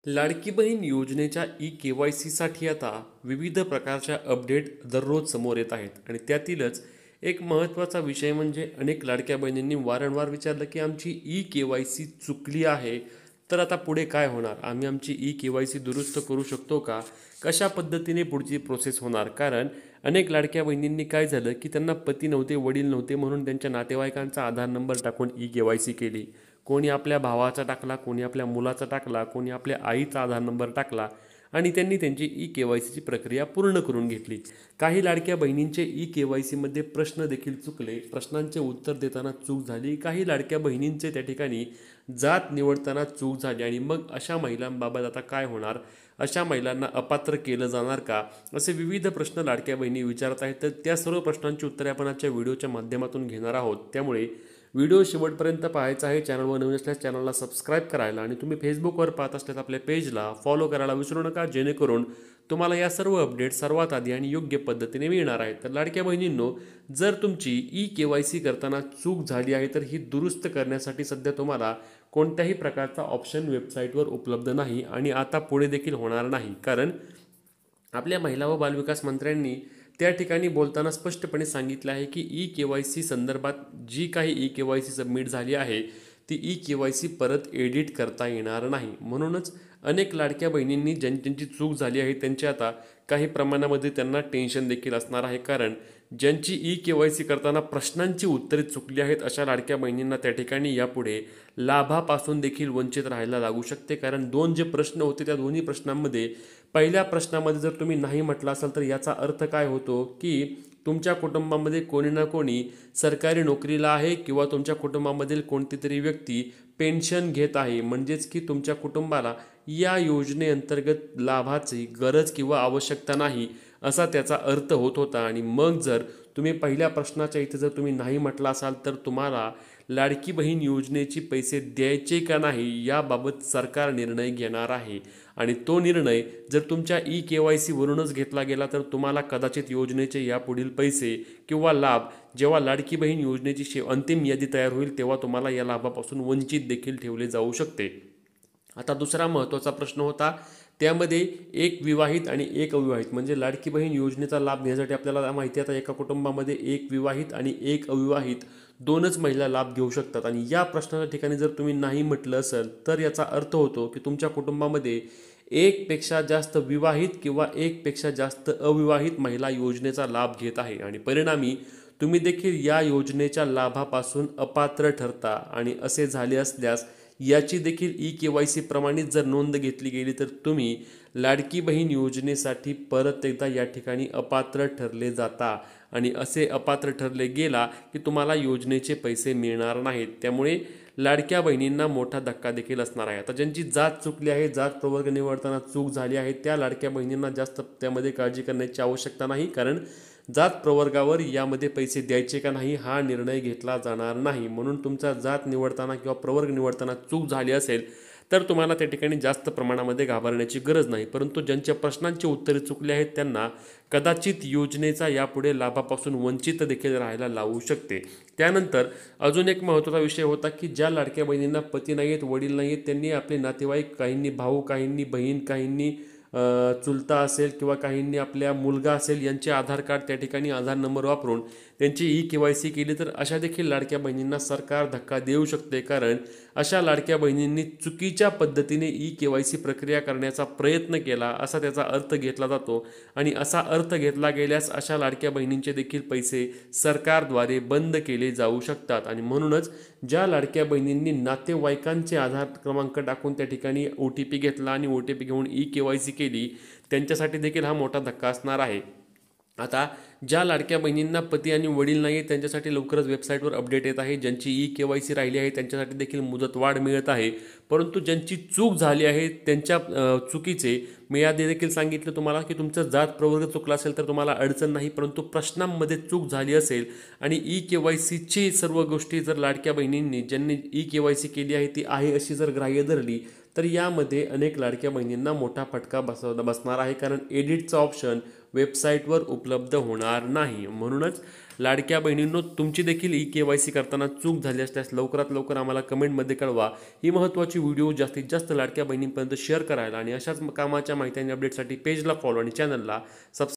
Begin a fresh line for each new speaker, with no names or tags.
लाडकी बहीण योजनेच्या ई-के-वाय-सीसाठी आता विविध प्रकारच्या अपडेट दररोज समोर येत आहेत आणि त्यातीलच एक महत्त्वाचा विषय म्हणजे अनेक लाडक्या बहिणींनी वारंवार विचारलं की आमची ई-के-वाय-सी चुकली आहे, तर आता पुढे काय होणार? आम्ही आमची ई-के-वाय-सी दुरुस्त करू शकतो का? कशा पद्धतीने पुढची प्रोसेस होणार? कारण अनेक लाडक्या बहिणींनी काय झालं की त्यांना पती नव्हते, वडील नव्हते म्हणून त्यांच्या नातेवाईकांचा आधार नंबर टाकून ई-के-वाय-सी केली. कोणी आपल्या भावाचा टाकला, कोणी आपल्या मुलाचा टाकला, कोणी आपल्या आईचा आधार नंबर टाकला आणि त्यांनी त्यांची ई-के-वाय-सीची प्रक्रिया पूर्ण करून घेतली. काही लाडक्या बहिणींचे ई-के-वाय-सीमध्ये प्रश्न देखील चुकले, प्रश्नांचे उत्तर देताना चूक झाली. काही लाडक्या बहिणींचे त्या ठिकाणी जात निवडताना चूक झाली आणि मग अशा महिलांबाबत आता काय होणार? अशा महिलांना अपात्र केलं जाणार का? असे विविध प्रश्न लाडक्या बहिणी विचारत आहेत. तर त्या सर्व प्रश्नांची उत्तरे आपण आजच्या व्हिडिओच्या माध्यमातून घेणार आहोत. त्यामुळे व्हिडिओ शेवटपर्यंत पाहायचा आहे. चॅनलवर नवीन असल्यास चॅनलला सबस्क्राईब करायला आणि तुम्ही फेसबुकवर पाहत असल्यास आपल्या पेजला फॉलो करायला विसरू नका, जेणेकरून तुम्हाला या सर्व अपडेट सर्वात आधी आणि योग्य पद्धतीने मिळणार आहेत. तर लाडक्या बहिणींनो, जर तुमची ई-के-वाय-सी करताना चूक झाली आहे तर ही दुरुस्त करण्यासाठी सध्या तुम्हाला कोणत्याही प्रकारचा ऑप्शन वेबसाईटवर उपलब्ध नाही आणि आता पुढे देखील होणार नाही. कारण आपल्या महिला व बालविकास मंत्र्यांनी त्या ठिकाणी बोलताना स्पष्टपणे सांगितलं आहे की ई-के-वाय-सी संदर्भात जी काही ई-के-वाय-सी सबमिट झाली आहे ती ई-के-वाय-सी परत एडिट करता येणार नाही. म्हणूनच अनेक लाडक्या बहिणींनी ज्यांची चूक झाली आहे त्यांची आता काही प्रमाणामध्ये त्यांना टेन्शन देखील असणार आहे. कारण ज्यांची ई-के-वाय-सी करताना प्रश्नांची उत्तरे चुकली आहेत अशा लाडक्या बहिणींना त्या ठिकाणी यापुढे लाभापासून देखील वंचित राहायला लागू शकते. कारण दोन जे प्रश्न होते त्या दोन्ही प्रश्नांमध्ये पहिल्या प्रश्नामध्ये जर तुम्ही नाही म्हटलं असाल तर याचा अर्थ काय होतो की तुमच्या कुटुंबामध्ये कोणी ना कोणी सरकारी नोकरीला आहे किंवा तुमच्या कुटुंबामधील कोणती तरी व्यक्ती पेन्शन घेत आहे, म्हणजेच की तुमच्या कुटुंबाला या योजनेअंतर्गत लाभाची गरज किंवा आवश्यकता नाही असा त्याचा अर्थ होत होता. आणि मग जर तुम्ही पहिल्या प्रश्नाच्या इथे जर तुम्ही नाही म्हटलं असाल तर तुम्हाला लाडकी बहीण योजनेचे पैसे द्यायचे का नाही याबाबत सरकार निर्णय घेणार आहे आणि तो निर्णय जर तुमच्या ई-के-वाय-सी वरूनच घेतला गेला तर तुम्हाला कदाचित योजनेचे यापुढील पैसे किंवा लाभ जेव्हा लाडकी बहीण योजनेची अंतिम यादी तयार होईल तेव्हा तुम्हाला या लाभापासून वंचित देखील ठेवले जाऊ शकते. आता दुसरा महत्त्वाचा प्रश्न होता त्यामध्ये एक विवाहित आणि एक अविवाहित, म्हणजे लाडकी बहीण योजनेचा लाभ घेण्यासाठी आपल्याला माहिती आहे आता एका कुटुंबामध्ये एक विवाहित आणि एक अविवाहित दोनच महिला लाभ घेऊ शकतात. आणि या प्रश्नाच्या ठिकाणी जर तुम्ही नाही म्हटलं असेल तर याचा अर्थ होतो की तुमच्या कुटुंबामध्ये एकपेक्षा जास्त विवाहित किंवा एकपेक्षा जास्त अविवाहित महिला योजनेचा लाभ घेत आहे आणि परिणामी तुम्ही देखील या योजनेच्या लाभापासून अपात्र ठरता. आणि असे झाले असल्यास याची देखील ई-के-वाय-सी प्रमाणित जर नोंद घेतली गेली तर तुम्ही लाडकी बहीण योजनेसाठी परत एकदा या ठिकाणी अपात्र ठरले जाता आणि असे अपात्र ठरले गेला की तुम्हाला योजनेचे पैसे मिळणार नाहीत. त्यामुळे लाडक्या बहिणींना मोठा धक्का देखील असणार आहे. आता ज्यांची जात चुकली आहे, जात प्रवर्ग निवडताना चूक झाली आहे, त्या लाडक्या बहिणींना जास्त त्यामध्ये काळजी करण्याची आवश्यकता नाही. कारण जात प्रवर्गावर यामध्ये पैसे द्यायचे का नाही हा निर्णय घेतला जाणार नाही. म्हणून तुमचा जात निवडताना किंवा प्रवर्ग निवडताना चूक झाली असेल तर तुम्हाला त्या ठिकाणी जास्त प्रमाणामध्ये घाबरण्याची गरज नाही. परंतु ज्यांच्या प्रश्नांची उत्तरे चुकली आहेत त्यांना कदाचित योजनेचा यापुढे लाभापासून वंचित देखील राहायला लावू शकते. त्यानंतर अजून एक महत्त्वाचा विषय होता की ज्या लाडक्या बहिणींना पती नाही आहेत, वडील नाही आहेत, त्यांनी आपले नातेवाईक, काहींनी भाऊ, काहींनी बहीण, काहींनी चुलता असेल किंवा काहींनी आपल्या मुलगा असेल यांचे आधार कार्ड त्या ठिकाणी आधार नंबर वापरून त्यांची ई-के-वाय-सी केली तर अशा देखील लाडक्या बहिणींना सरकार धक्का देऊ शकते. कारण अशा लाडक्या बहिणींनी चुकीच्या पद्धतीने ई-के-वाय-सी प्रक्रिया करण्याचा प्रयत्न केला असा त्याचा अर्थ घेतला जातो आणि असा अर्थ घेतला गेल्यास अशा लाडक्या बहिणींचे देखील पैसे सरकारद्वारे बंद केले जाऊ शकतात. आणि म्हणूनच ज्या लाडक्या बहिणींनी नातेवाईकांचे आधार क्रमांक टाकून त्या ठिकाणी OTP घेतला आणि OTP घेऊन ई-के-वाय-सी केली त्यांच्यासाठी देखील हा मोठा धक्का असणार आहे. आता ज्या लाडक्या बहिणींना पती आणि वडील नाही त्यांच्यासाठी लवकरच वेबसाईटवर अपडेट येत आहे. ज्यांची ई-के-वाय-सी राहिली आहे त्यांच्यासाठी देखील मुदतवाढ मिळत आहे. परंतु ज्यांची चूक झाली आहे त्यांच्या चुकीचे मी यादी देखील सांगितलं तुम्हाला की तुमचं जात प्रवर्ग चुकला असेल तर तुम्हाला अडचण नाही. परंतु प्रश्नांमध्ये चूक झाली असेल आणि ई-के-वाय-सीची सर्व गोष्टी जर लाडक्या बहिणींनी ज्यांनी ई-के-वाय-सी केली आहे ती आहे अशी जर ग्राह्य धरली तर यामध्ये अनेक लाडक्या बहिणींना मोठा फटका बसणार आहे. कारण एडिटचा ऑप्शन वेबसाईटवर उपलब्ध होणार नाही. म्हणूनच लाडक्या बहिणींनो, तुमची देखील KYC करताना चूक झाली असल्यास लवकरात लवकर आम्हाला कमेंटमध्ये कळवा. ही महत्त्वाची व्हिडिओ जास्तीत जास्त लाडक्या बहिणींपर्यंत शेअर करायला आणि अशाच कामाच्या माहिती आणि अपडेटसाठी पेजला फॉलो आणि चॅनलला सबस्क्राईब